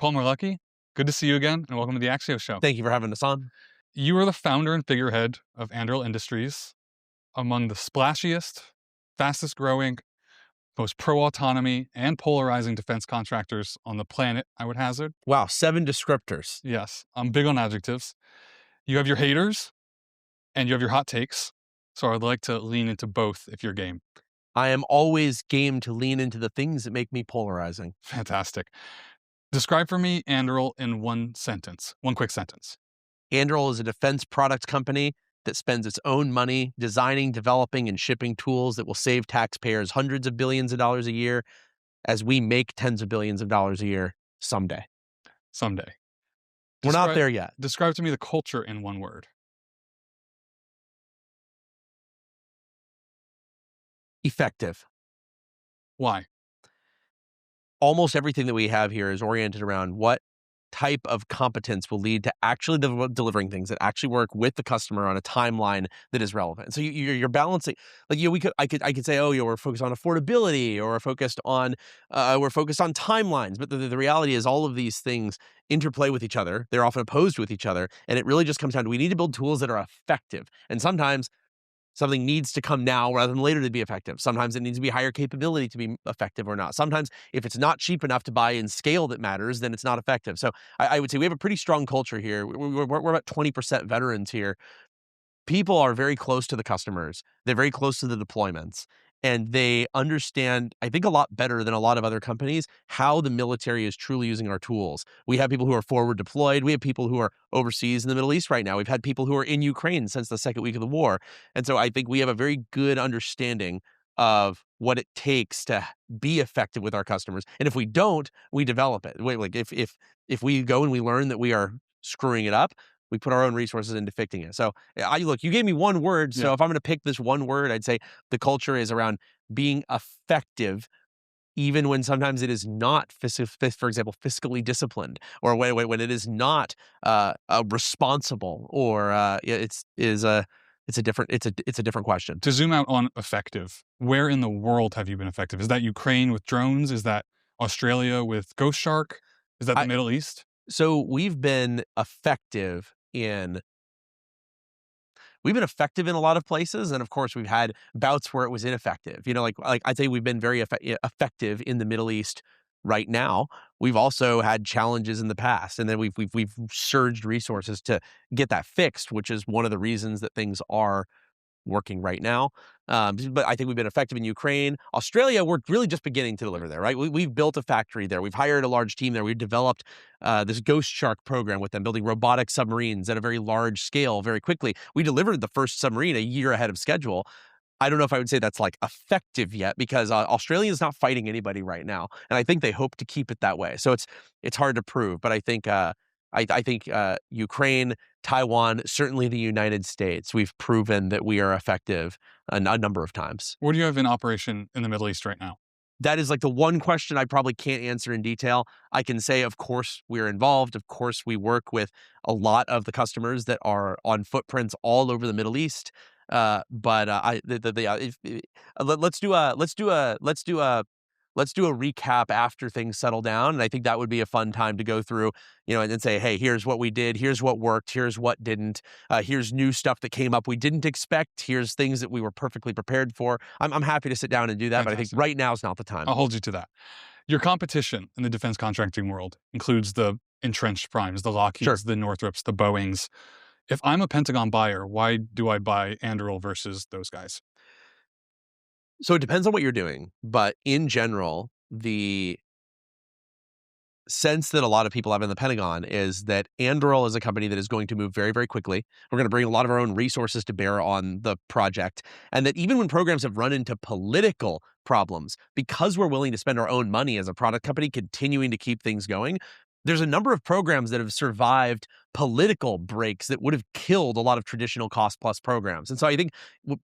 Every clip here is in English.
Palmer Luckey, good to see you again, and welcome to the Axios Show. Thank you for having us on. You are the founder and figurehead of Anduril Industries, among the splashiest, fastest growing, most pro-autonomy and polarizing defense contractors on the planet, I would hazard. Wow, 7 descriptors. Yes, I'm big on adjectives. You have your haters, and you have your hot takes, so I'd like to lean into both if you're game. I am always game to lean into the things that make me polarizing. Fantastic. Describe for me Anduril in one quick sentence. Anduril is a defense product company that spends its own money designing, developing, and shipping tools that will save taxpayers hundreds of billions of dollars a year as we make tens of billions of dollars a year someday. Someday. We're not there yet. Describe to me the culture in one word. Effective. Why? Almost everything that we have here is oriented around what type of competence will lead to actually delivering things that actually work with the customer on a timeline that is relevant. So you're balancing, like, I could say, oh, we're focused on affordability, or we're focused on timelines. But the reality is all of these things interplay with each other. They're often opposed with each other, and it really just comes down to we need to build tools that are effective. And sometimes something needs to come now rather than later to be effective. Sometimes it needs to be higher capability to be effective or not. Sometimes if it's not cheap enough to buy in scale that matters, then it's not effective. So I would say we have a pretty strong culture here. We're about 20% veterans here. People are very close to the customers. They're very close to the deployments. And they understand, I think, a lot better than a lot of other companies, how the military is truly using our tools. We have people who are forward deployed. We have people who are overseas in the Middle East right now. We've had people who are in Ukraine since the second week of the war. And so I think we have a very good understanding of what it takes to be effective with our customers. And if we don't, we develop it. Like if we go and we learn that we are screwing it up, we put our own resources into fixing it. So look, you gave me one word. So if I'm going to pick this one word, I'd say the culture is around being effective, even when sometimes it is not, for example, fiscally disciplined, or when it is not responsible, or it's a different question. To zoom out on effective, where in the world have you been effective? Is that Ukraine with drones? Is that Australia with Ghost Shark? Is that the Middle East? So we've been effective in a lot of places, and of course we've had bouts where it was ineffective. Like I'd say we've been very effective in the Middle East right now. We've also had challenges in the past, and then we've surged resources to get that fixed, which is one of the reasons that things are working right now. But I think we've been effective in Ukraine. Australia, we're really just beginning to deliver there, right? We've built a factory there. We've hired a large team there. We've developed this Ghost Shark program with them, building robotic submarines at a very large scale very quickly. We delivered the first submarine a year ahead of schedule. I don't know if I would say that's like effective yet, because Australia is not fighting anybody right now, and I think they hope to keep it that way. So it's hard to prove, but I think Ukraine, Taiwan, certainly the United States, we've proven that we are effective a number of times. What do you have in operation in the Middle East right now? That is like the one question I probably can't answer in detail. I can say, of course, we're involved. Of course, we work with a lot of the customers that are on footprints all over the Middle East. Let's do a recap after things settle down. And I think that would be a fun time to go through, and say, hey, here's what we did. Here's what worked. Here's what didn't. Here's new stuff that came up we didn't expect. Here's things that we were perfectly prepared for. I'm happy to sit down and do that, Fantastic. But I think right now is not the time. I'll hold you to that. Your competition in the defense contracting world includes the entrenched primes, the Lockheeds, the Northrops, the Boeings. If I'm a Pentagon buyer, why do I buy Anduril versus those guys? So it depends on what you're doing, but in general, the sense that a lot of people have in the Pentagon is that Anduril is a company that is going to move very, very quickly. We're going to bring a lot of our own resources to bear on the project, and that even when programs have run into political problems, because we're willing to spend our own money as a product company continuing to keep things going, there's a number of programs that have survived political breaks that would have killed a lot of traditional cost-plus programs. And so I think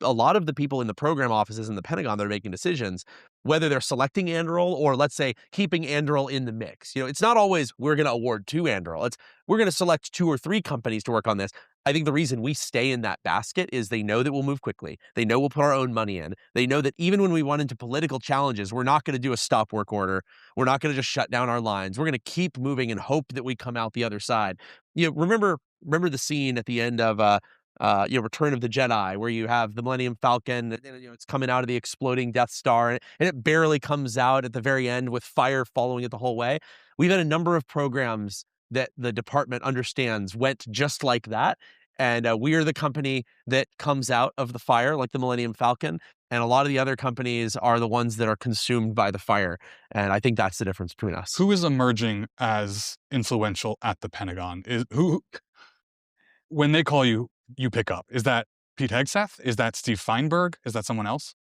a lot of the people in the program offices in the Pentagon that are making decisions, whether they're selecting Anduril or, let's say, keeping Anduril in the mix, it's not always we're going to award to Anduril. It's we're going to select 2 or 3 companies to work on this. I think the reason we stay in that basket is they know that we'll move quickly. They know we'll put our own money in. They know that even when we run into political challenges, we're not going to do a stop work order. We're not going to just shut down our lines. We're going to keep moving and hope that we come out the other side. Remember the scene at the end of Return of the Jedi, where you have the Millennium Falcon, and, it's coming out of the exploding Death Star, and it barely comes out at the very end with fire following it the whole way. We've had a number of programs that the department understands went just like that. And we are the company that comes out of the fire, like the Millennium Falcon. And a lot of the other companies are the ones that are consumed by the fire. And I think that's the difference between us. Who is emerging as influential at the Pentagon? When they call you, you pick up. Is that Pete Hegseth? Is that Steve Feinberg? Is that someone else?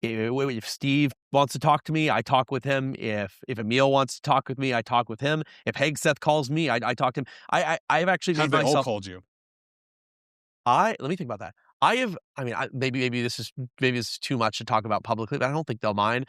If Steve wants to talk to me, I talk with him. If Emil wants to talk with me, I talk with him. If Hegseth calls me, I talk to him. I've actually made Have they myself. all called you? Let me think about that. Maybe this is too much to talk about publicly, but I don't think they'll mind.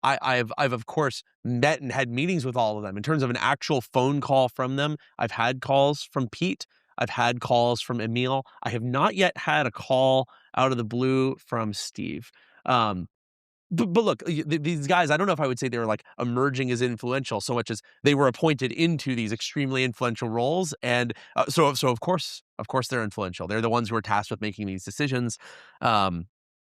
I've of course met and had meetings with all of them. In terms of an actual phone call from them, I've had calls from Pete. I've had calls from Emil. I have not yet had a call out of the blue from Steve. But look, these guys, I don't know if I would say they were like emerging as influential so much as they were appointed into these extremely influential roles. And so of course they're influential. They're the ones who are tasked with making these decisions. From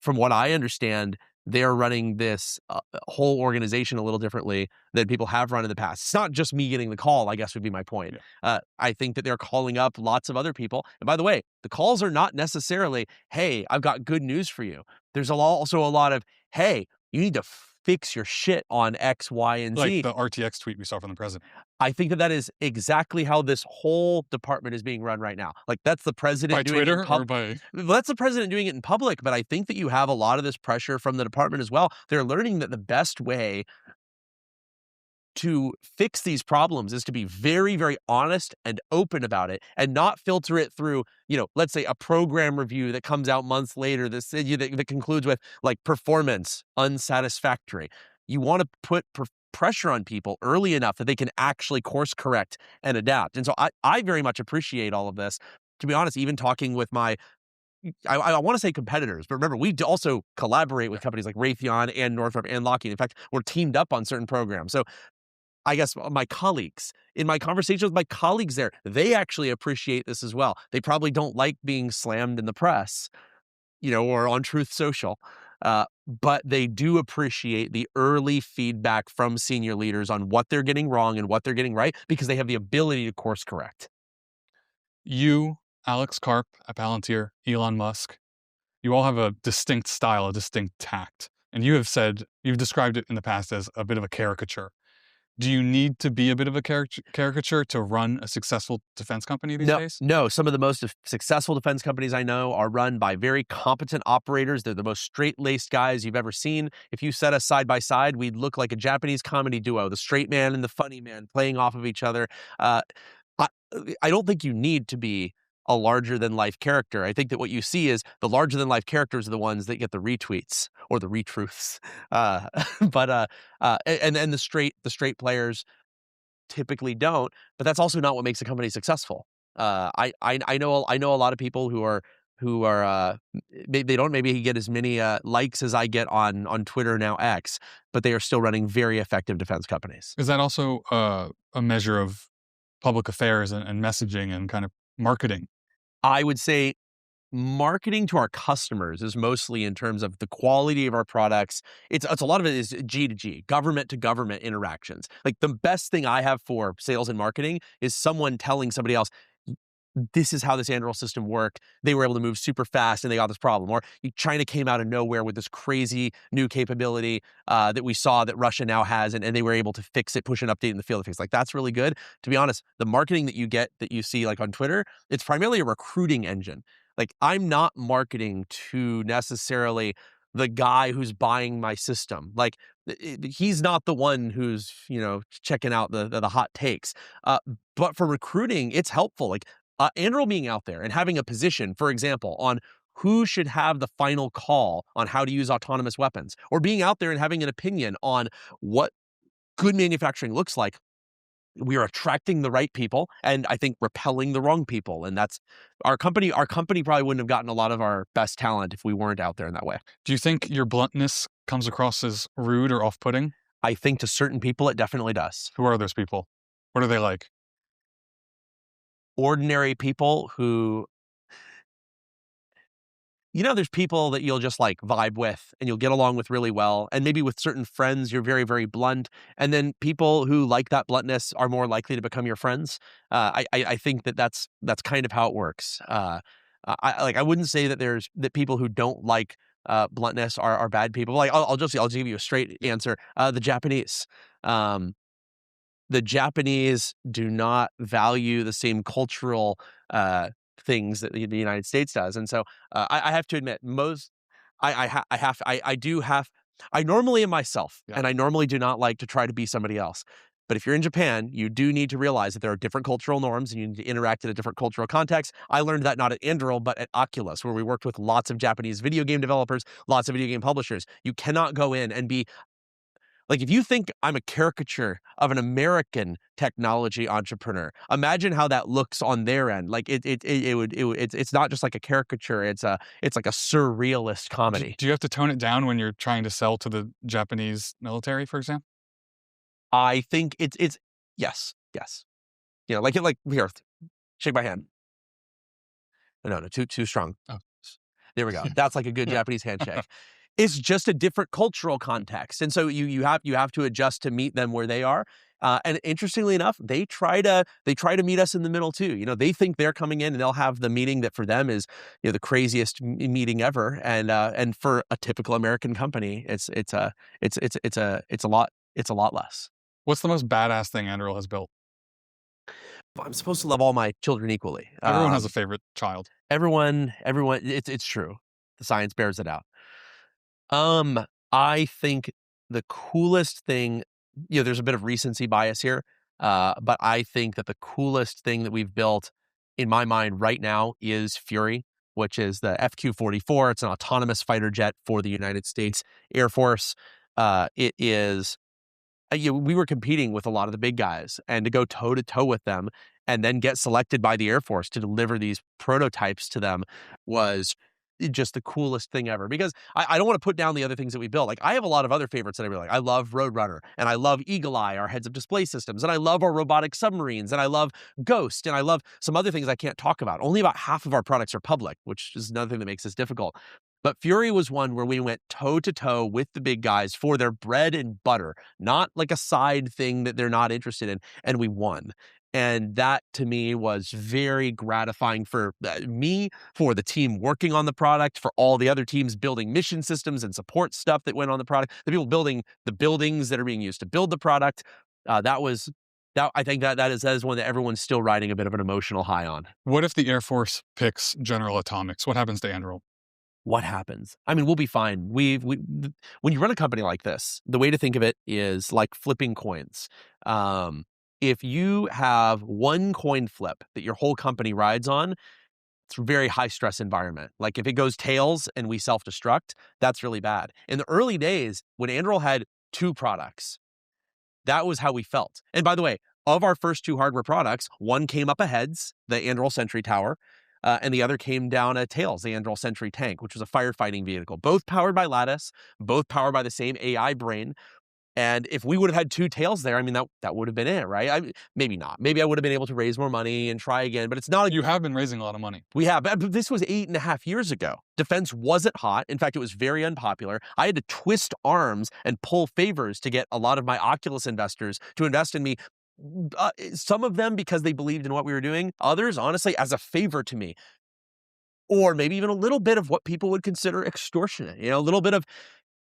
what I understand, they're running this whole organization a little differently than people have run in the past. It's not just me getting the call, I guess would be my point. Yeah. I think that they're calling up lots of other people. And by the way, the calls are not necessarily, hey, I've got good news for you. There's also a lot of, hey, you need to fix your shit on X, Y, and Z. Like the RTX tweet we saw from the president. I think that is exactly how this whole department is being run right now. Like, that's the president By doing Twitter it or by... That's the president doing it in public, but I think that you have a lot of this pressure from the department as well. They're learning that the best way to fix these problems is to be very, very honest and open about it and not filter it through, let's say a program review that comes out months later that concludes with like performance unsatisfactory. You want to put pressure on people early enough that they can actually course correct and adapt. And so I very much appreciate all of this. To be honest, even talking with I want to say competitors, but remember, we also collaborate with companies like Raytheon and Northrop and Lockheed. In fact, we're teamed up on certain programs. So I guess my colleagues, in my conversations with my colleagues there, they actually appreciate this as well. They probably don't like being slammed in the press, or on Truth Social. But they do appreciate the early feedback from senior leaders on what they're getting wrong and what they're getting right, because they have the ability to course correct. You, Alex Karp at Palantir, Elon Musk, you all have a distinct style, a distinct tact. And you've described it in the past as a bit of a caricature. Do you need to be a bit of a caricature to run a successful defense company these days? No. Some of the most successful defense companies I know are run by very competent operators. They're the most straight-laced guys you've ever seen. If you set us side by side, we'd look like a Japanese comedy duo, the straight man and the funny man playing off of each other. I don't think you need to be a larger-than-life character. I think that what you see is the larger-than-life characters are the ones that get the retweets or the retruths. And the straight players typically don't. But that's also not what makes a company successful. I know a lot of people who are they don't maybe get as many likes as I get on Twitter, now X, but they are still running very effective defense companies. Is that also a measure of public affairs and messaging and kind of marketing? I would say marketing to our customers is mostly in terms of the quality of our products. It's a lot of it is G to G, government to government interactions. Like, the best thing I have for sales and marketing is someone telling somebody else, this is how this Anduril system worked. They were able to move super fast and they got this problem. Or China came out of nowhere with this crazy new capability that we saw that Russia now has, and they were able to fix it, push an update in the field to fix. Like, that's really good. To be honest, the marketing that you see like on Twitter, it's primarily a recruiting engine. Like, I'm not marketing to necessarily the guy who's buying my system. Like, he's not the one who's, checking out the hot takes. But for recruiting, it's helpful. Like, Anduril being out there and having a position, for example, on who should have the final call on how to use autonomous weapons, or being out there and having an opinion on what good manufacturing looks like, we are attracting the right people and I think repelling the wrong people. And that's our company. Our company probably wouldn't have gotten a lot of our best talent if we weren't out there in that way. Do you think your bluntness comes across as rude or off-putting? I think to certain people, it definitely does. Who are those people? What are they like? Ordinary people who, there's people that you'll just like vibe with and you'll get along with really well. And maybe with certain friends, you're very, very blunt. And then people who like that bluntness are more likely to become your friends. I think that's kind of how it works. I wouldn't say that people who don't like bluntness are bad people. Like I'll give you a straight answer. The Japanese. The Japanese do not value the same cultural things that the United States does, and so I have to admit, I normally am myself, Yeah. and I normally do not like to try to be somebody else. But if you're in Japan, you do need to realize that there are different cultural norms, and you need to interact in a different cultural context. I learned that not at Anduril, but at Oculus, where we worked with lots of Japanese video game developers, lots of video game publishers. You cannot go in and be like, if you think I'm a caricature of an American technology entrepreneur, imagine how that looks on their end. Like it's not just like a caricature. It's like a surrealist comedy. Do you have to tone it down when you're trying to sell to the Japanese military, for example? I think it's yes. Like here, shake my hand. No, too strong. Oh. There we go. That's like a good Japanese handshake. It's just a different cultural context, and so you have to adjust to meet them where they are. And interestingly enough, they try to meet us in the middle too. They think they're coming in and they'll have the meeting that for them is the craziest meeting ever, and for a typical American company, it's a lot less. What's the most badass thing Anduril has built? I'm supposed to love all my children equally. Everyone has a favorite child. Everyone. It's true. The science bears it out. I think the coolest thing, there's a bit of recency bias here, but I think that the coolest thing that we've built in my mind right now is Fury, which is the FQ-44. It's an autonomous fighter jet for the United States Air Force. It is, we were competing with a lot of the big guys, and to go toe to toe with them and then get selected by the Air Force to deliver these prototypes to them was just the coolest thing ever, because I don't want to put down the other things that we built. Like, I have a lot of other favorites that I really like. I love Roadrunner, and I love EagleEye, our heads-up display systems, and I love our robotic submarines, and I love Ghost, and I love some other things I can't talk about. Only about half of our products are public, which is another thing that makes this difficult. But Fury was one where we went toe-to-toe with the big guys for their bread and butter, not like a side thing that they're not interested in, and we won. And that, to me, was very gratifying for me, for the team working on the product, for all the other teams building mission systems and support stuff that went on the product, the people building the buildings that are being used to build the product. I think that is one that everyone's still riding a bit of an emotional high on. What if the Air Force picks General Atomics? What happens to Anduril? What happens? I mean, we'll be fine. When you run a company like this, the way to think of it is like flipping coins. If you have one coin flip that your whole company rides on, it's a very high stress environment. Like if it goes tails and we self-destruct, that's really bad. In the early days, when Anduril had 2 products, that was how we felt. And by the way, of our first 2 hardware products, one came up a heads, the Anduril Sentry Tower, and the other came down a tails, the Anduril Sentry Tank, which was a firefighting vehicle, both powered by Lattice, both powered by the same AI brain. And if we would have had 2 tails there, I mean, that would have been it, right? Maybe not. Maybe I would have been able to raise more money and try again, but it's not. You have been raising a lot of money. We have. But this was 8.5 years ago. Defense wasn't hot. In fact, it was very unpopular. I had to twist arms and pull favors to get a lot of my Oculus investors to invest in me. Some of them because they believed in what we were doing. Others, honestly, as a favor to me. Or maybe even a little bit of what people would consider extortionate. A little bit of,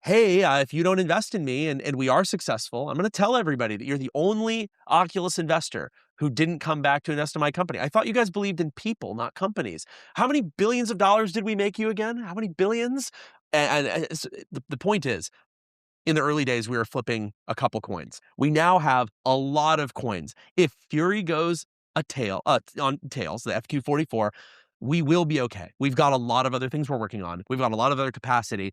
hey, if you don't invest in me and we are successful, I'm going to tell everybody that you're the only Oculus investor who didn't come back to invest in my company. I thought you guys believed in people, not companies. How many billions of dollars did we make you again? How many billions? And the point is, in the early days, we were flipping a couple coins. We now have a lot of coins. If Fury goes on tails, the FQ-44, we will be okay. We've got a lot of other things we're working on. We've got a lot of other capacity.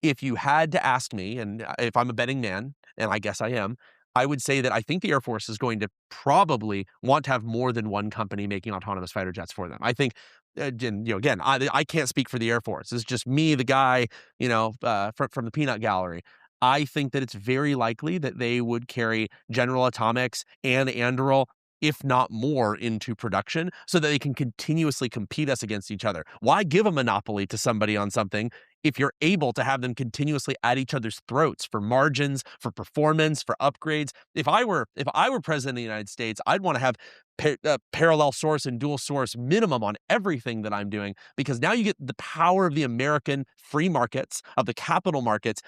If you had to ask me, and if I'm a betting man, and I guess I am, I would say that I think the Air Force is going to probably want to have more than one company making autonomous fighter jets for them. I think, again, I can't speak for the Air Force. It's just me, the guy, from the peanut gallery. I think that it's very likely that they would carry General Atomics and Anduril, if not more, into production so that they can continuously compete us against each other. Why give a monopoly to somebody on something if you're able to have them continuously at each other's throats for margins, for performance, for upgrades? If I were president of the United States, I'd want to have parallel source and dual source minimum on everything that I'm doing, because now you get the power of the American free markets, of the capital markets,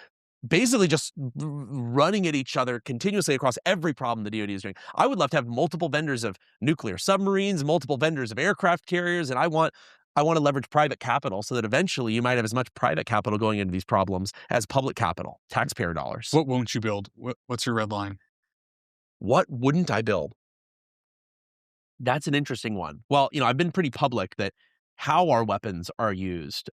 basically just running at each other continuously across every problem the DoD is doing. I would love to have multiple vendors of nuclear submarines, multiple vendors of aircraft carriers, and I want to leverage private capital so that eventually you might have as much private capital going into these problems as public capital, taxpayer dollars. What won't you build? What's your red line? What wouldn't I build? That's an interesting one. Well, I've been pretty public that how our weapons are used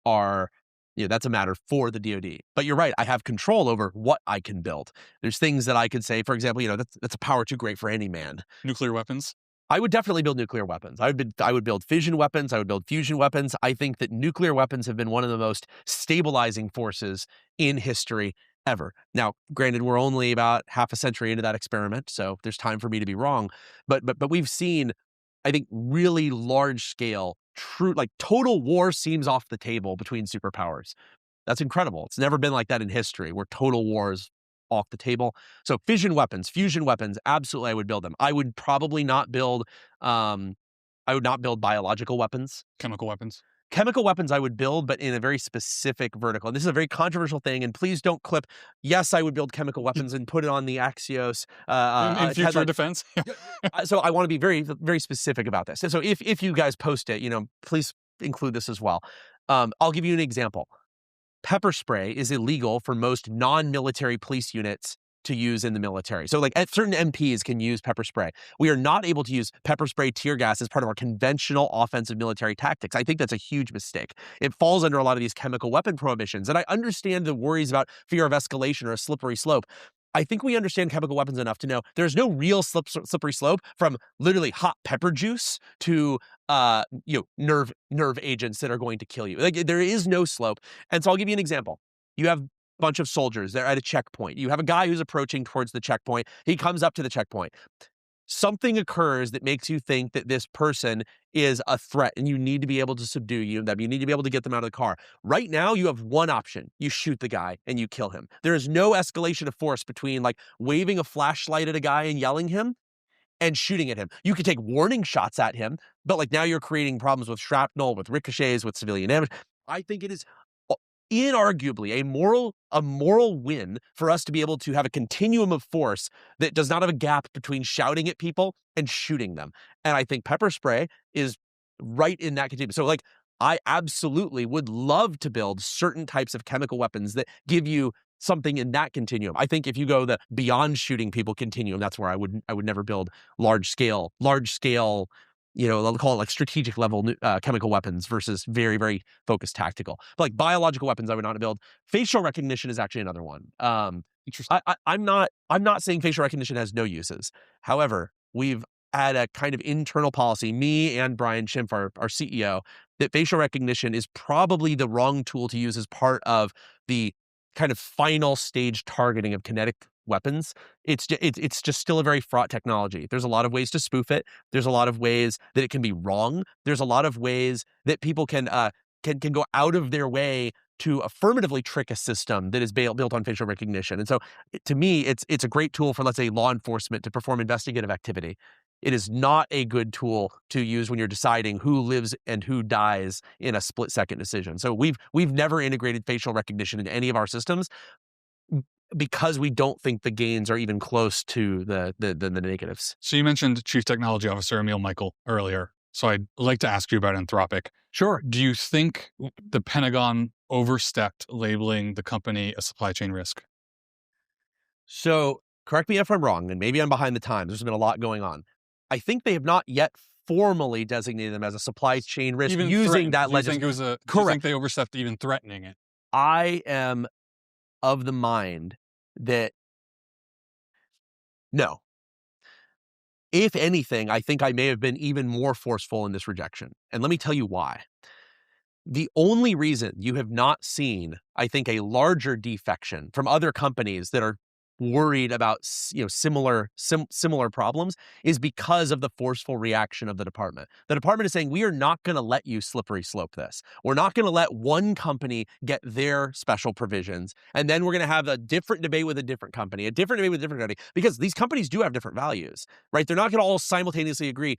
that's a matter for the DoD. But you're right, I have control over what I can build. There's things that I could say, for example, that's a power too great for any man. Nuclear weapons? I would definitely build nuclear weapons. I would build fission weapons. I would build fusion weapons. I think that nuclear weapons have been one of the most stabilizing forces in history ever. Now, granted, we're only about half a century into that experiment, so there's time for me to be wrong. But we've seen, I think, really large scale, true, like total war seems off the table between superpowers. That's incredible. It's never been like that in history, where total war is off the table. So fission weapons, fusion weapons, absolutely I would build them. I would probably not build, biological weapons. Chemical weapons? Chemical weapons I would build, but in a very specific vertical. And this is a very controversial thing, and please don't clip, yes, I would build chemical weapons and put it on the Axios. In future headline. defense? So I want to be very, very specific about this. So if you guys post it, please include this as well. I'll give you an example. Pepper spray is illegal for most non-military police units to use in the military. So certain MPs can use pepper spray. We are not able to use pepper spray tear gas as part of our conventional offensive military tactics. I think that's a huge mistake. It falls under a lot of these chemical weapon prohibitions. And I understand the worries about fear of escalation or a slippery slope. I think we understand chemical weapons enough to know there's no real slippery slope from literally hot pepper juice to nerve agents that are going to kill you. There is no slope. And so I'll give you an example. You have a bunch of soldiers. They're at a checkpoint. You have a guy who's approaching towards the checkpoint. He comes up to the checkpoint. Something occurs that makes you think that this person is a threat and you need to be able to subdue them. You need to be able to get them out of the car. Right now, you have one option. You shoot the guy and you kill him. There is no escalation of force between waving a flashlight at a guy and yelling him and shooting at him. You could take warning shots at him, but now you're creating problems with shrapnel, with ricochets, with civilian damage. I think it is inarguably a moral win for us to be able to have a continuum of force that does not have a gap between shouting at people and shooting them. And I think pepper spray is right in that continuum. So I absolutely would love to build certain types of chemical weapons that give you something in that continuum. I think if you go the beyond shooting people continuum, that's where I would never build large scale, they'll call it strategic level chemical weapons versus very, very focused tactical. But biological weapons, I would not build. Facial recognition is actually another one. Interesting. I'm not saying facial recognition has no uses. However, we've had a kind of internal policy, me and Brian Schimpf, our CEO, that facial recognition is probably the wrong tool to use as part of the kind of final stage targeting of kinetic weapons. It's just still a very fraught technology. There's a lot of ways to spoof it. There's a lot of ways that it can be wrong. There's a lot of ways that people can go out of their way to affirmatively trick a system that is built on facial recognition. And so, to me, it's a great tool for, let's say, law enforcement to perform investigative activity. It is not a good tool to use when you're deciding who lives and who dies in a split-second decision. So we've never integrated facial recognition in any of our systems because we don't think the gains are even close to the negatives. So you mentioned Chief Technology Officer Emil Michael earlier. So I'd like to ask you about Anthropic. Sure. Do you think the Pentagon overstepped labeling the company a supply chain risk? So correct me if I'm wrong, and maybe I'm behind the times. There's been a lot going on. I think they have not yet formally designated them as a supply chain risk Even using that legislation. Do you think they overstepped even threatening it? I am of the mind that No. If anything, I think I may have been even more forceful in this rejection. And let me tell you why. The only reason you have not seen, I think, a larger defection from other companies that are worried about similar problems is because of the forceful reaction of the department. The department is saying, we are not going to let you slippery slope this. We're not going to let one company get their special provisions, and then we're going to have a different debate with a different company, a different debate with a different company, because these companies do have different values, right? They're not going to all simultaneously agree,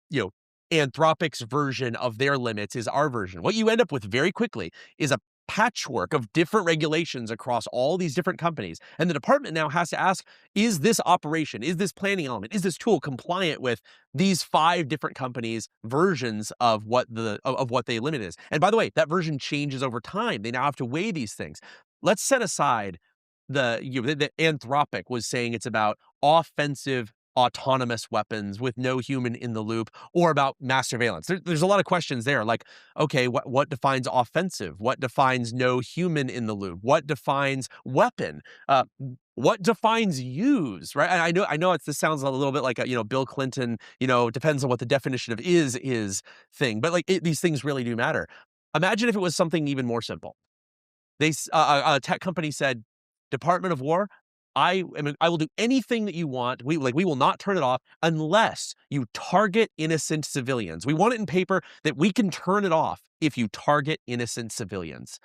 you know, Anthropic's version of their limits is our version. What you end up with very quickly is a patchwork of different regulations across all these different companies. And the department now has to ask, is this operation, is this planning element, is this tool compliant with these 5 different companies' versions of what they limit is? And by the way, that version changes over time. They now have to weigh these things. Let's set aside the Anthropic was saying it's about offensive autonomous weapons with no human in the loop, or about mass surveillance. There's a lot of questions there, like, okay, what defines offensive? What defines no human in the loop? What defines weapon? What defines use, right? And I know this sounds a little bit like a, Bill Clinton, depends on what the definition of is thing, but these things really do matter. Imagine if it was something even more simple. A tech company said, Department of War, I will do anything that you want. We will not turn it off unless you target innocent civilians. We want it in paper that we can turn it off if you target innocent civilians.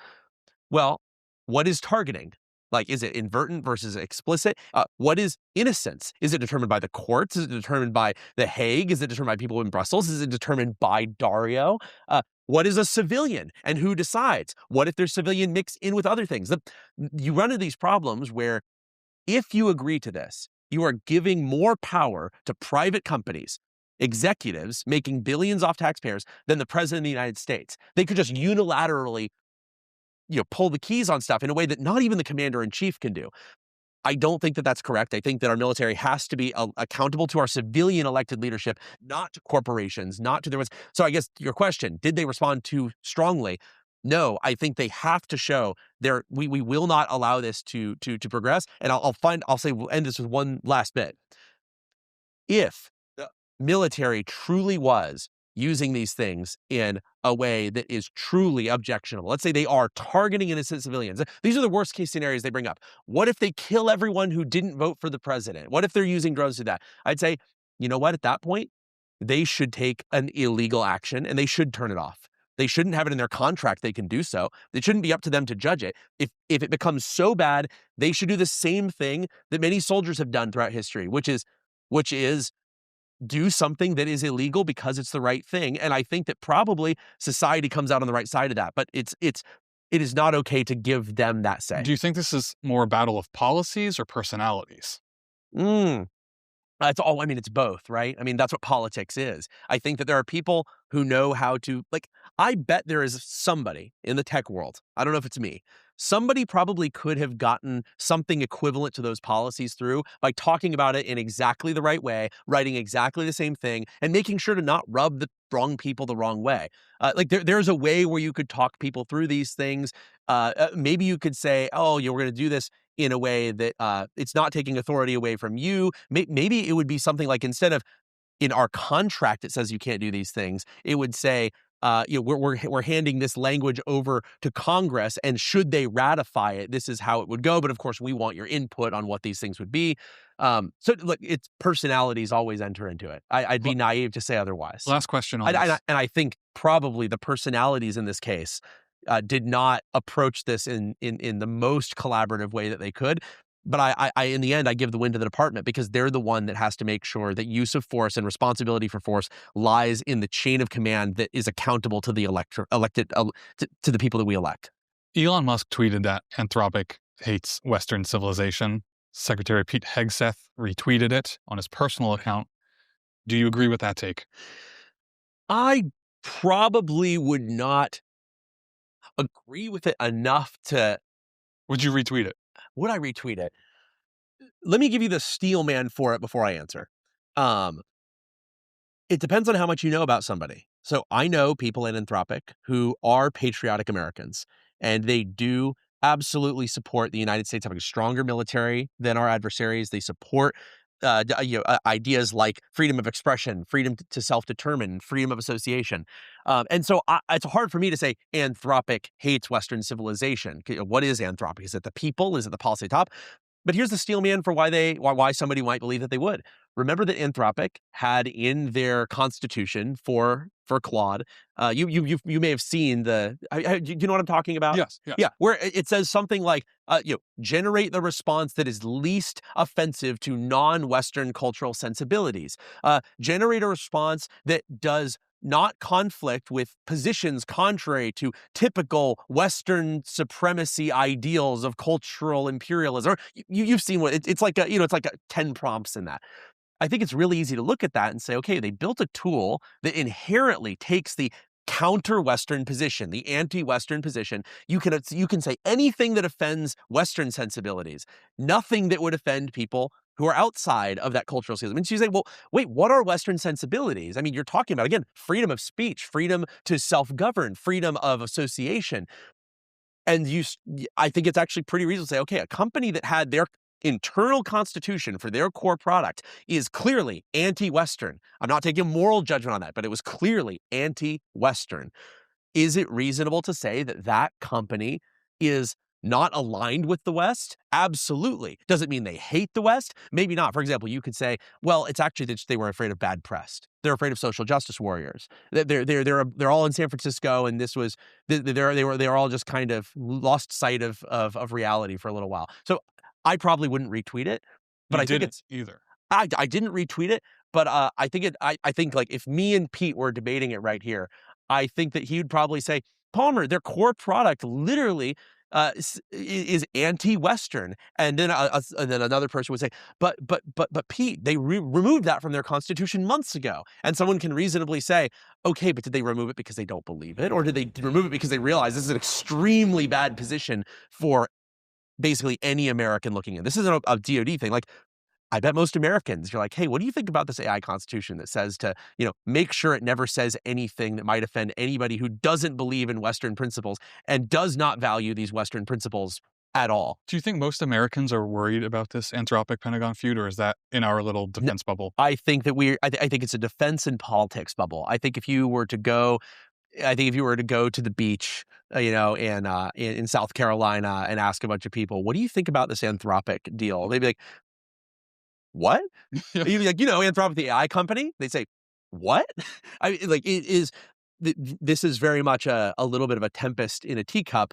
Well, what is targeting? Is it inadvertent versus explicit? What is innocence? Is it determined by the courts? Is it determined by The Hague? Is it determined by people in Brussels? Is it determined by Dario? What is a civilian, and who decides? What if there's civilian mixed in with other things? You run into these problems where, if you agree to this, you are giving more power to private companies, executives making billions off taxpayers, than the president of the United States. They could just unilaterally, pull the keys on stuff in a way that not even the commander-in-chief can do. I don't think that that's correct. I think that our military has to be accountable to our civilian elected leadership, not to corporations, not to their ones. So I guess your question, did they respond too strongly? No, I think they have to show we will not allow this to progress. And we'll end this with one last bit. If the military truly was using these things in a way that is truly objectionable, let's say they are targeting innocent civilians. These are the worst case scenarios they bring up. What if they kill everyone who didn't vote for the president? What if they're using drones to do that? I'd say, you know what? At that point, they should take an illegal action and they should turn it off. They shouldn't have it in their contract. They can do so. It shouldn't be up to them to judge it. If it becomes so bad, they should do the same thing that many soldiers have done throughout history, which is do something that is illegal because it's the right thing. And I think that probably society comes out on the right side of that. But it is not okay to give them that say. Do you think this is more a battle of policies or personalities? It's both, right? That's what politics is. I think that there are people who know how to, I bet there is somebody in the tech world, I don't know if it's me, somebody probably could have gotten something equivalent to those policies through by talking about it in exactly the right way, writing exactly the same thing, and making sure to not rub the wrong people the wrong way. There's a way where you could talk people through these things. Maybe you could say, oh, we're going to do this in a way that it's not taking authority away from you. Maybe it would be something like, instead of in our contract it says you can't do these things, it would say, we're handing this language over to Congress, and should they ratify it, this is how it would go. But of course, we want your input on what these things would be. So look, it's personalities always enter into it. I'd be naive to say otherwise. Last question on this. And I think probably the personalities in this case did not approach this in the most collaborative way that they could. But I in the end, I give the win to the department, because they're the one that has to make sure that use of force and responsibility for force lies in the chain of command that is accountable to the elected to the people that we elect. Elon Musk tweeted that Anthropic hates Western civilization. Secretary Pete Hegseth retweeted it on his personal account. Do you agree with that take? I probably would not agree with it enough to... Would you retweet it? Would I retweet it? Let me give you the steel man for it before I answer. It depends on how much you know about somebody. So I know people in Anthropic who are patriotic Americans, and they do absolutely support the United States having a stronger military than our adversaries. They support ideas like freedom of expression, freedom to self-determine, freedom of association. And so it's hard for me to say Anthropic hates Western civilization. What is Anthropic? Is it the people? Is it the policy top? But here's the steel man for why somebody might believe that they would. Remember that Anthropic had in their constitution for Claude, you may have seen do you know what I'm talking about? Yes. Yes. Yeah, where it says something like, generate the response that is least offensive to non-Western cultural sensibilities. Generate a response that does not conflict with positions contrary to typical Western supremacy ideals of cultural imperialism. You've seen what it's like. It's like 10 prompts in that. I think it's really easy to look at that and say, okay, they built a tool that inherently takes the counter-Western position, the anti-Western position. You can say anything that offends Western sensibilities, nothing that would offend people who are outside of that cultural system. And so you say, well, wait, what are Western sensibilities? I mean, you're talking about, again, freedom of speech, freedom to self-govern, freedom of association. And I think it's actually pretty reasonable to say, okay, a company that had their internal constitution for their core product is clearly anti-Western. I'm not taking moral judgment on that, but it was clearly anti-Western. Is it reasonable to say that that company is not aligned with the West? Absolutely. Does it mean they hate the West? Maybe not. For example, you could say, well, it's actually that they were afraid of bad press. They're afraid of social justice warriors. They're all in San Francisco, and this was they were all just kind of lost sight of reality for a little while. So I probably wouldn't retweet it, but I think it's either. I didn't retweet it, but I think like if me and Pete were debating it right here, I think that he would probably say, Palmer, their core product literally is anti-Western, and then another person would say, but Pete, they removed that from their constitution months ago, and someone can reasonably say, okay, but did they remove it because they don't believe it, or did they remove it because they realize this is an extremely bad position for basically any American looking in? This isn't a DoD thing. Like, I bet most Americans, you're like, hey, what do you think about this AI constitution that says to, make sure it never says anything that might offend anybody who doesn't believe in Western principles and does not value these Western principles at all? Do you think most Americans are worried about this Anthropic Pentagon feud, or is that in our little defense bubble? I think that I think it's a defense and politics bubble. I think if you were to go to the beach, in South Carolina and ask a bunch of people, what do you think about this Anthropic deal? They'd be like, what? You'd be like, Anthropic, the AI company? They'd say, what? I mean, like, this is very much a little bit of a tempest in a teacup.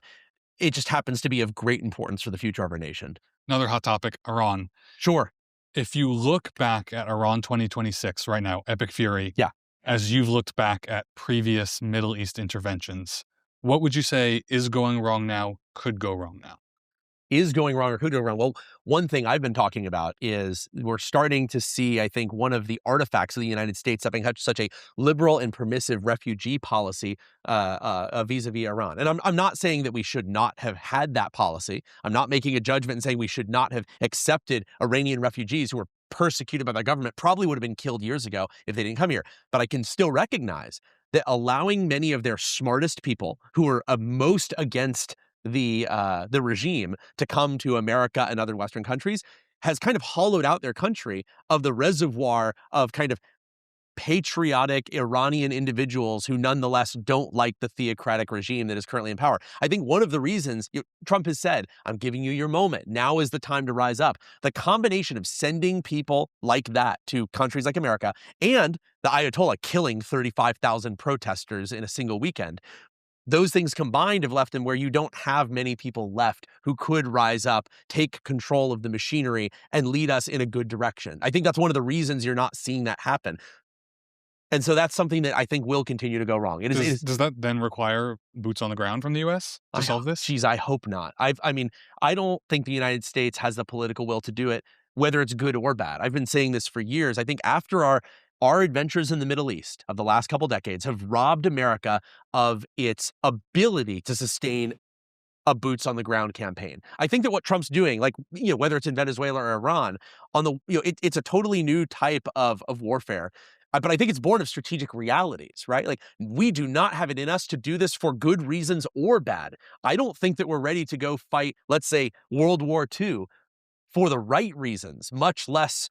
It just happens to be of great importance for the future of our nation. Another hot topic, Iran. Sure. If you look back at Iran 2026 right now, Epic Fury, yeah, as you've looked back at previous Middle East interventions, what would you say is going wrong now, could go wrong now? Is going wrong or could go wrong? Well, one thing I've been talking about is we're starting to see, I think, one of the artifacts of the United States having had such a liberal and permissive refugee policy vis-a-vis Iran. And I'm not saying that we should not have had that policy. I'm not making a judgment and saying we should not have accepted Iranian refugees who were persecuted by their government, probably would have been killed years ago if they didn't come here. But I can still recognize that allowing many of their smartest people who are most against the regime to come to America and other Western countries has kind of hollowed out their country of the reservoir of kind of patriotic Iranian individuals who nonetheless don't like the theocratic regime that is currently in power. I think one of the reasons Trump has said, I'm giving you your moment. Now is the time to rise up. The combination of sending people like that to countries like America and the Ayatollah killing 35,000 protesters in a single weekend, those things combined have left him where you don't have many people left who could rise up, take control of the machinery, and lead us in a good direction. I think that's one of the reasons you're not seeing that happen. And so that's something that I think will continue to go wrong. Does that then require boots on the ground from the U.S. to solve this? Geez, I hope not. I don't think the United States has the political will to do it, whether it's good or bad. I've been saying this for years. I think after our adventures in the Middle East of the last couple decades have robbed America of its ability to sustain a boots on the ground campaign. I think that what Trump's doing, like, whether it's in Venezuela or Iran, it's a totally new type of warfare. But I think it's born of strategic realities, right? Like, we do not have it in us to do this for good reasons or bad. I don't think that we're ready to go fight, let's say, World War II for the right reasons, much less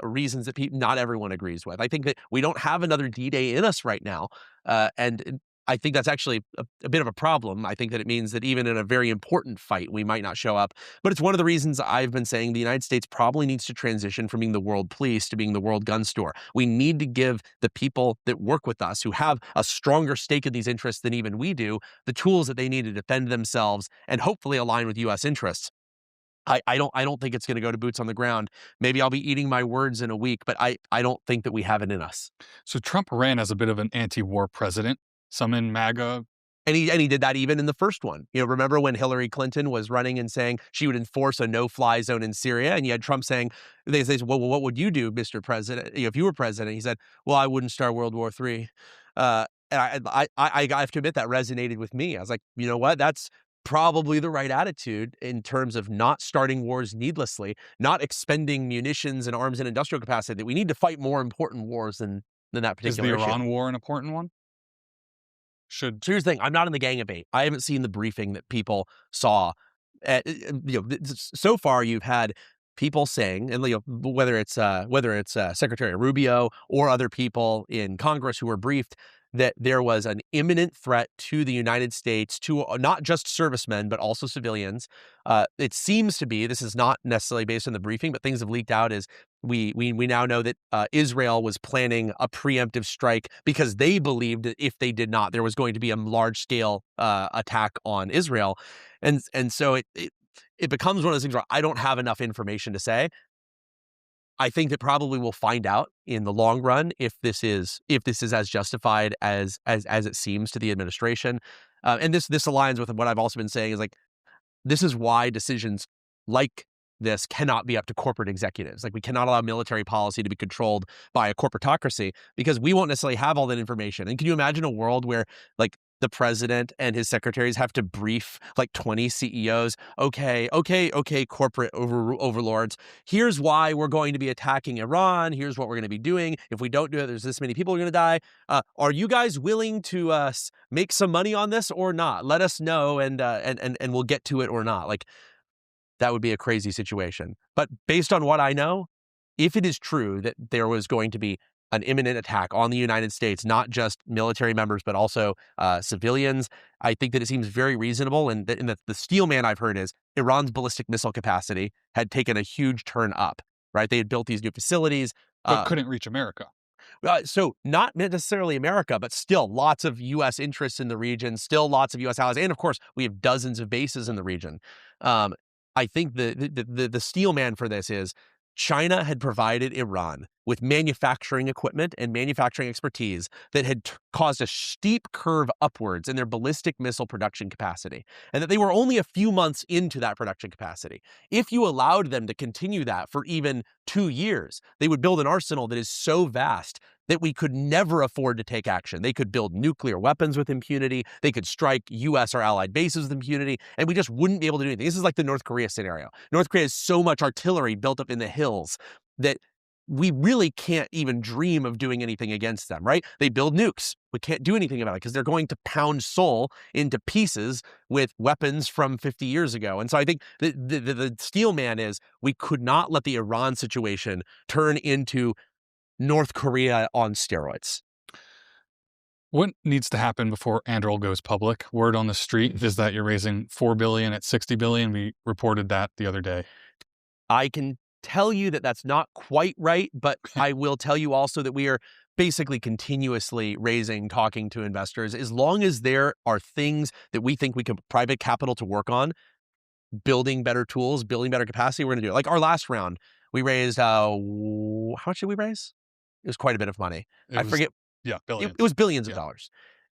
reasons that not everyone agrees with. I think that we don't have another D-Day in us right now, and I think that's actually a bit of a problem. I think that it means that even in a very important fight, we might not show up. But it's one of the reasons I've been saying the United States probably needs to transition from being the world police to being the world gun store. We need to give the people that work with us, who have a stronger stake in these interests than even we do, the tools that they need to defend themselves and hopefully align with U.S. interests. I don't think it's going to go to boots on the ground. Maybe I'll be eating my words in a week, but I don't think that we have it in us. So Trump ran as a bit of an anti-war president. Some in MAGA. And he did that even in the first one. Remember when Hillary Clinton was running and saying she would enforce a no-fly zone in Syria, and you had Trump saying, they say, well, what would you do, Mr. President, if you were president? He said, well, I wouldn't start World War III. And I have to admit that resonated with me. I was like, you know what? That's probably the right attitude in terms of not starting wars needlessly, not expending munitions and arms and industrial capacity. That we need to fight more important wars than that particular issue. Is the Iran war an important one? So here's the thing: I'm not in the Gang of Eight. I haven't seen the briefing that people saw. So far, you've had people saying, and whether it's Secretary Rubio or other people in Congress who were briefed, that there was an imminent threat to the United States, to not just servicemen, but also civilians. It seems to be, this is not necessarily based on the briefing, but things have leaked out, is we now know that Israel was planning a preemptive strike because they believed that if they did not, there was going to be a large-scale attack on Israel. And so it becomes one of those things where I don't have enough information to say. I think that probably we'll find out in the long run if this is as justified as it seems to the administration. And this aligns with what I've also been saying, is like, this is why decisions like this cannot be up to corporate executives. Like, we cannot allow military policy to be controlled by a corporatocracy, because we won't necessarily have all that information. And can you imagine a world where, like, the president and his secretaries have to brief like 20 CEOs? Okay, corporate overlords. Here's why we're going to be attacking Iran. Here's what we're going to be doing. If we don't do it, there's this many people are going to die. Are you guys willing to make some money on this or not? Let us know, and we'll get to it or not. Like, that would be a crazy situation. But based on what I know, if it is true that there was going to be an imminent attack on the United States, not just military members, but also civilians, I think that it seems very reasonable. And the steel man I've heard is Iran's ballistic missile capacity had taken a huge turn up, right? They had built these new facilities. But couldn't reach America. So not necessarily America, but still lots of U.S. interests in the region, still lots of U.S. allies. And of course, we have dozens of bases in the region. I think the steel man for this is China had provided Iran with manufacturing equipment and manufacturing expertise that had caused a steep curve upwards in their ballistic missile production capacity, and that they were only a few months into that production capacity. If you allowed them to continue that for even 2 years, they would build an arsenal that is so vast that we could never afford to take action. They could build nuclear weapons with impunity. They could strike U.S. or allied bases with impunity, and we just wouldn't be able to do anything. This is like the North Korea scenario. North Korea has so much artillery built up in the hills that we really can't even dream of doing anything against them, right? They build nukes. We can't do anything about it because they're going to pound Seoul into pieces with weapons from 50 years ago. And so I think the steel man is, we could not let the Iran situation turn into North Korea on steroids. What needs to happen before Anduril goes public? Word on the street is that you're raising $4 billion at $60 billion. We reported that the other day. I can tell you that that's not quite right, but I will tell you also that we are basically continuously raising, talking to investors. As long as there are things that we think we can private capital to work on, building better tools, building better capacity, we're going to do it. Like our last round, we raised, how much did we raise? It was quite a bit of money. I forget. Yeah, billions. It was billions of dollars.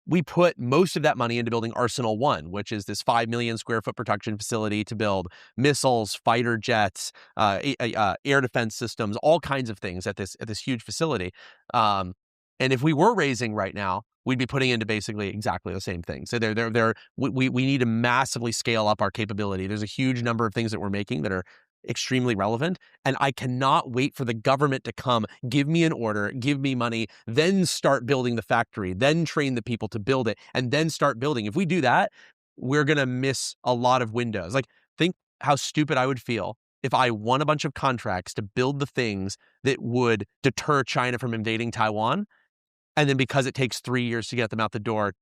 We put most of that money into building Arsenal 1, which is this 5 million square foot production facility to build missiles, fighter jets, air defense systems, all kinds of things at this huge facility. And if we were raising right now, we'd be putting into basically exactly the same thing. So we need to massively scale up our capability. There's a huge number of things that we're making that are extremely relevant, and I cannot wait for the government to come, give me an order, give me money, then start building the factory, then train the people to build it, and then start building. If we do that, we're going to miss a lot of windows. Like, think how stupid I would feel if I won a bunch of contracts to build the things that would deter China from invading Taiwan, and then because it takes 3 years to get them out the door,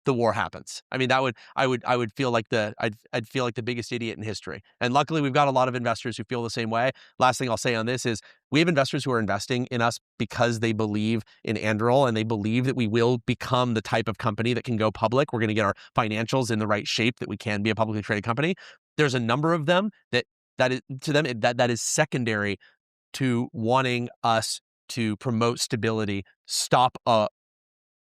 the war happens. I mean, I would feel like I'd feel like the biggest idiot in history. And luckily, we've got a lot of investors who feel the same way. Last thing I'll say on this is we have investors who are investing in us because they believe in Anduril and they believe that we will become the type of company that can go public. We're going to get our financials in the right shape that we can be a publicly traded company. There's a number of them that is to them that is secondary to wanting us to promote stability, stop a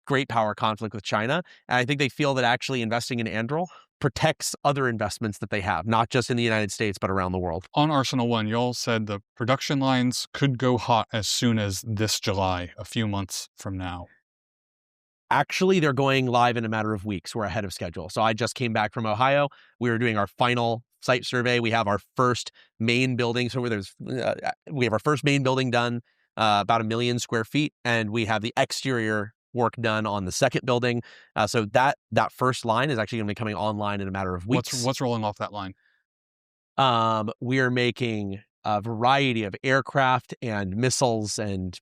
great power conflict with China. And I think they feel that actually investing in Anduril protects other investments that they have, not just in the United States, but around the world. On Arsenal 1, y'all said the production lines could go hot as soon as this July, a few months from now. Actually, they're going live in a matter of weeks. We're ahead of schedule. So I just came back from Ohio. We were doing our final site survey. We have our first main building. So we have our first main building done, about 1 million square feet, and we have the exterior work done on the second building. So that first line is actually going to be coming online in a matter of weeks. What's rolling off that line? We are making a variety of aircraft and missiles and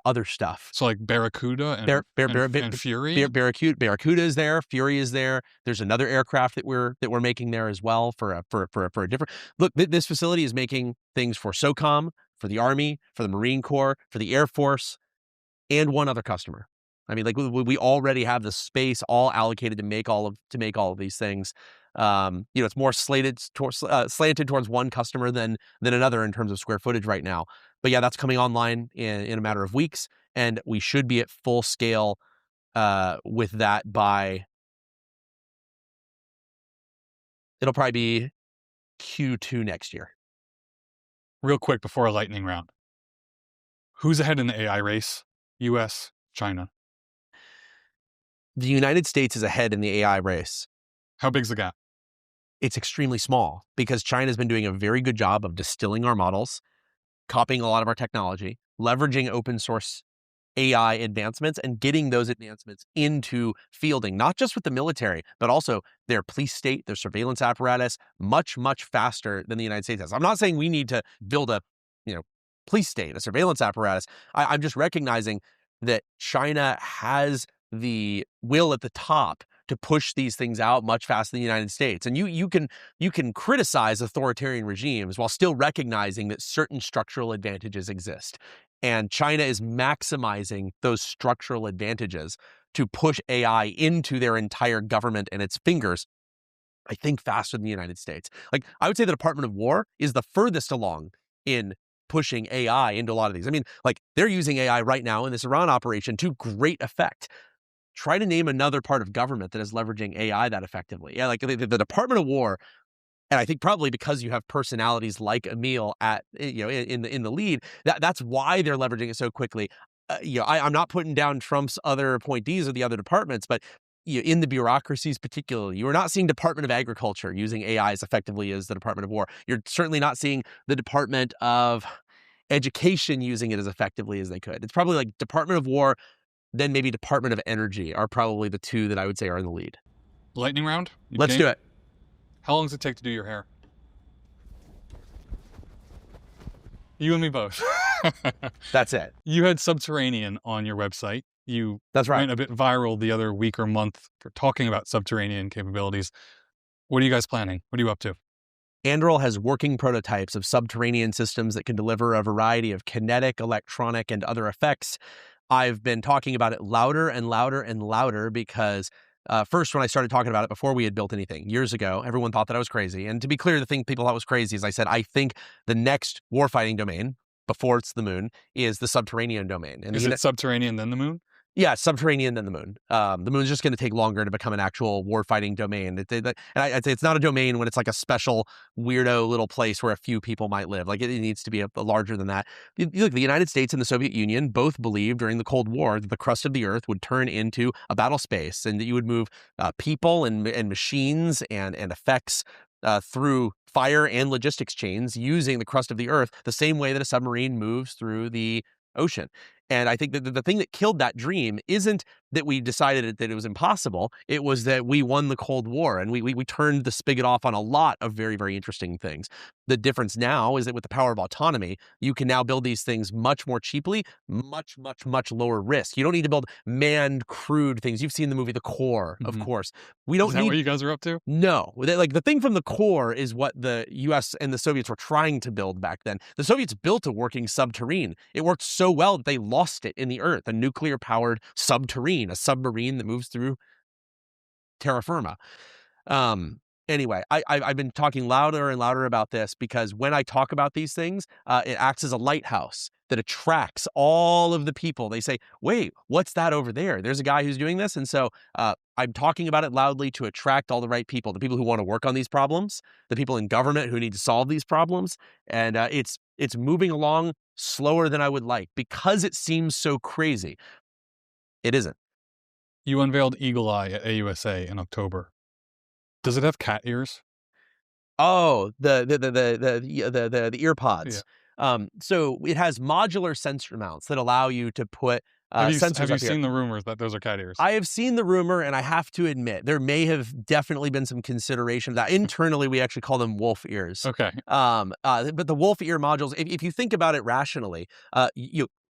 other stuff. So like Barracuda and Fury? Barracuda is there. Fury is there. There's another aircraft that we're making there as well for a different. Look, this facility is making things for SOCOM, for the Army, for the Marine Corps, for the Air Force, and one other customer. I mean, like we already have the space all allocated to make all of these things. It's more slanted towards one customer than another in terms of square footage right now. But yeah, that's coming online in a matter of weeks, and we should be at full scale with that by. It'll probably be Q2 next year. Real quick before a lightning round. Who's ahead in the AI race? U.S., China. The United States is ahead in the AI race. How big's the gap? It's extremely small because China's been doing a very good job of distilling our models, copying a lot of our technology, leveraging open source AI advancements, and getting those advancements into fielding, not just with the military, but also their police state, their surveillance apparatus, much, much faster than the United States has. I'm not saying we need to build a, police state, a surveillance apparatus. I'm just recognizing that China has the will at the top to push these things out much faster than the United States. And you can criticize authoritarian regimes while still recognizing that certain structural advantages exist. And China is maximizing those structural advantages to push AI into their entire government and its fingers, I think, faster than the United States. Like, I would say the Department of War is the furthest along in pushing AI into a lot of these. I mean, like, they're using AI right now in this Iran operation to great effect. Try to name another part of government that is leveraging AI that effectively. Yeah, like the Department of War, and I think probably because you have personalities like Emil at in the lead, that's why they're leveraging it so quickly. I'm not putting down Trump's other appointees or the other departments, but in the bureaucracies particularly, you are not seeing Department of Agriculture using AI as effectively as the Department of War. You're certainly not seeing the Department of Education using it as effectively as they could. It's probably like Department of War, then maybe Department of Energy are probably the two that I would say are in the lead. Lightning round? Let's do it. How long does it take to do your hair? You and me both. That's it. You had Subterranean on your website. That's right. Went a bit viral the other week or month for talking about Subterranean capabilities. What are you guys planning? What are you up to? Anduril has working prototypes of subterranean systems that can deliver a variety of kinetic, electronic, and other effects. I've been talking about it louder and louder and louder because first, when I started talking about it before we had built anything years ago, everyone thought that I was crazy. And to be clear, the thing people thought was crazy is I said, I think the next warfighting domain, before it's the moon, is the subterranean domain. And is it subterranean then the moon? Yeah, subterranean than the moon. The moon's just going to take longer to become an actual warfighting domain. And I'd say it's not a domain when it's like a special weirdo little place where a few people might live. Like, it needs to be a larger than that. Look, the United States and the Soviet Union both believed during the Cold War that the crust of the Earth would turn into a battle space, and that you would move people and machines and effects through fire and logistics chains using the crust of the Earth the same way that a submarine moves through the ocean. And I think that the thing that killed that dream isn't that we decided that it was impossible. It was that we won the Cold War, and we turned the spigot off on a lot of very, very interesting things. The difference now is that with the power of autonomy, you can now build these things much more cheaply, much, much, much lower risk. You don't need to build manned, crewed things. You've seen the movie The Core, of course. We don't Is that need. what you guys are up to? No, like the thing from The Core is what the U.S. and the Soviets were trying to build back then. The Soviets built a working submarine. It worked so well that they lost it in the Earth. A nuclear-powered submarine, a submarine that moves through terra firma. Anyway, I've been talking louder and louder about this because when I talk about these things, it acts as a lighthouse that attracts all of the people. They say, wait, what's that over there? There's a guy who's doing this. And so I'm talking about it loudly to attract all the right people, the people who want to work on these problems, the people in government who need to solve these problems. And it's moving along slower than I would like because it seems so crazy. It isn't. You unveiled EagleEye at AUSA in October. Does it have cat ears? Oh, the ear pods. Yeah. So it has modular sensor mounts that allow you to put sensors Have you up here. seen the rumors that those are cat ears? I have seen the rumor, and I have to admit, there may have definitely been some consideration of that. Internally, we actually call them wolf ears. Okay. But the wolf ear modules, if you think about it rationally,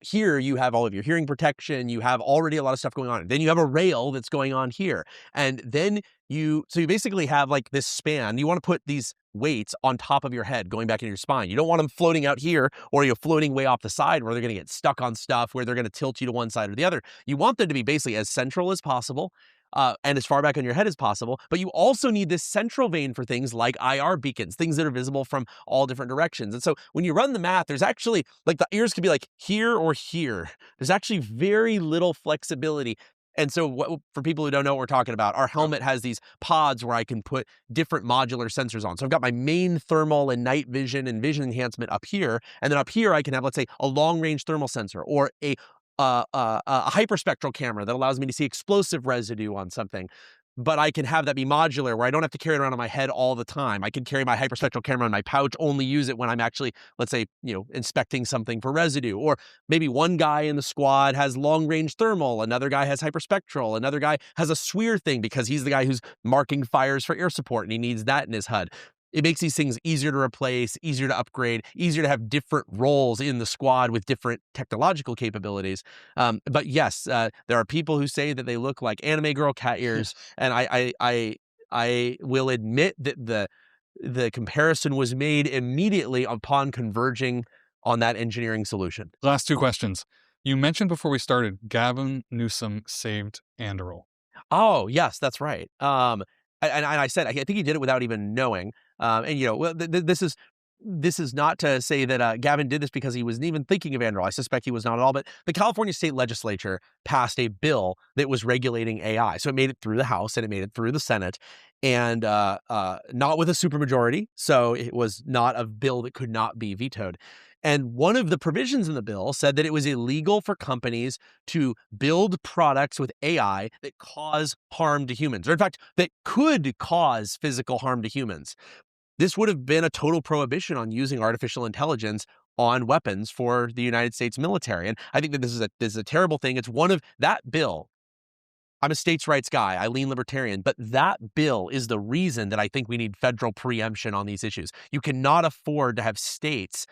here you have all of your hearing protection, you have already a lot of stuff going on. Then you have a rail that's going on here. And then you basically have like this span. You want to put these weights on top of your head going back into your spine. You don't want them floating out here or you're floating way off the side where they're going to get stuck on stuff, where they're going to tilt you to one side or the other. You want them to be basically as central as possible. And as far back on your head as possible. But you also need this central vein for things like IR beacons, things that are visible from all different directions. And so when you run the math, there's actually, like, the ears could be like here or here. There's actually very little flexibility. And so for people who don't know what we're talking about, our helmet has these pods where I can put different modular sensors on. So I've got my main thermal and night vision and vision enhancement up here. And then up here, I can have, let's say, a long-range thermal sensor or a hyperspectral camera that allows me to see explosive residue on something. But I can have that be modular where I don't have to carry it around on my head all the time. I can carry my hyperspectral camera in my pouch, only use it when I'm actually, let's say, inspecting something for residue. Or maybe one guy in the squad has long-range thermal, another guy has hyperspectral, another guy has a SWIR thing because he's the guy who's marking fires for air support and he needs that in his HUD. It makes these things easier to replace, easier to upgrade, easier to have different roles in the squad with different technological capabilities. But yes, there are people who say that they look like anime girl cat ears, and I will admit that the comparison was made immediately upon converging on that engineering solution. Last two questions. You mentioned before we started, Gavin Newsom saved Anduril. Oh, yes, that's right. And I said, I think he did it without even knowing. This is not to say that Gavin did this because he wasn't even thinking of Anduril. I suspect he was not at all. But the California state legislature passed a bill that was regulating AI. So it made it through the House and it made it through the Senate, and not with a supermajority. So it was not a bill that could not be vetoed. And one of the provisions in the bill said that it was illegal for companies to build products with AI that cause harm to humans, or in fact, that could cause physical harm to humans. This would have been a total prohibition on using artificial intelligence on weapons for the United States military. And I think that this is a terrible thing. It's one of that bill. I'm a states' rights guy. I lean libertarian, but that bill is the reason that I think we need federal preemption on these issues. You cannot afford to have states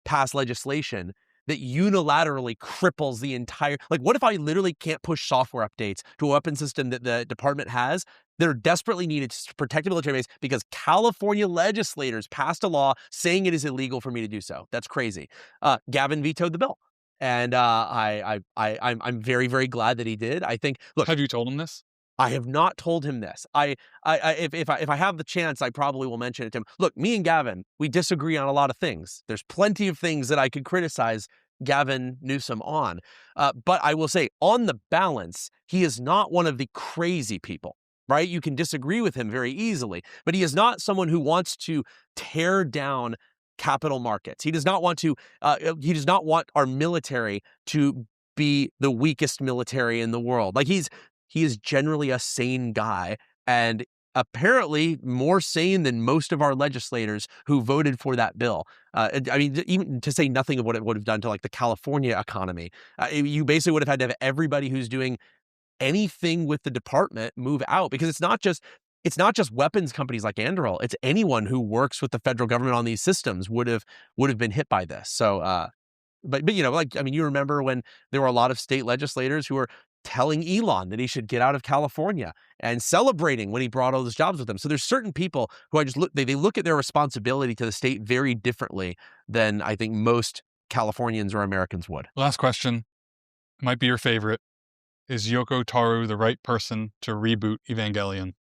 pass legislation that unilaterally cripples the entire, like, what if I literally can't push software updates to a weapon system that the department has that are desperately needed to protect the military base because California legislators passed a law saying it is illegal for me to do so? That's crazy. Gavin vetoed the bill. And I'm very, very glad that he did. I think, look. Have you told him this? I have not told him this. If I have the chance, I probably will mention it to him. Look, me and Gavin, we disagree on a lot of things. There's plenty of things that I could criticize Gavin Newsom on. But I will say, on the balance, he is not one of the crazy people, right? You can disagree with him very easily, but he is not someone who wants to tear down capital markets. He does not want to, he does not want our military to be the weakest military in the world. Like, he is generally a sane guy, and apparently more sane than most of our legislators who voted for that bill. I mean, even to say nothing of what it would have done to like the California economy. You basically would have had to have everybody who's doing anything with the department move out, because it's not just weapons companies like Anduril. It's anyone who works with the federal government on these systems would have been hit by this. So, but like, I mean, you remember when there were a lot of state legislators who were telling Elon that he should get out of California and celebrating when he brought all those jobs with him. So there's certain people who I just look, they look at their responsibility to the state very differently than I think most Californians or Americans would. Last question, might be your favorite. Is Yoko Taro the right person to reboot Evangelion?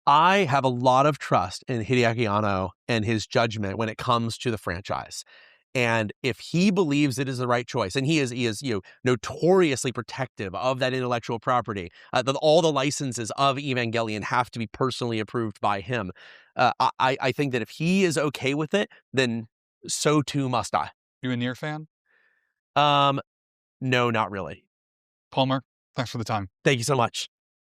I have a lot of trust in Hideaki Anno and his judgment when it comes to the franchise. And if he believes it is the right choice, and he is notoriously protective of that intellectual property, all the licenses of Evangelion have to be personally approved by him. I think that if he is okay with it, then so too must I. You a NieR fan? No, not really. Palmer, thanks for the time. Thank you so much.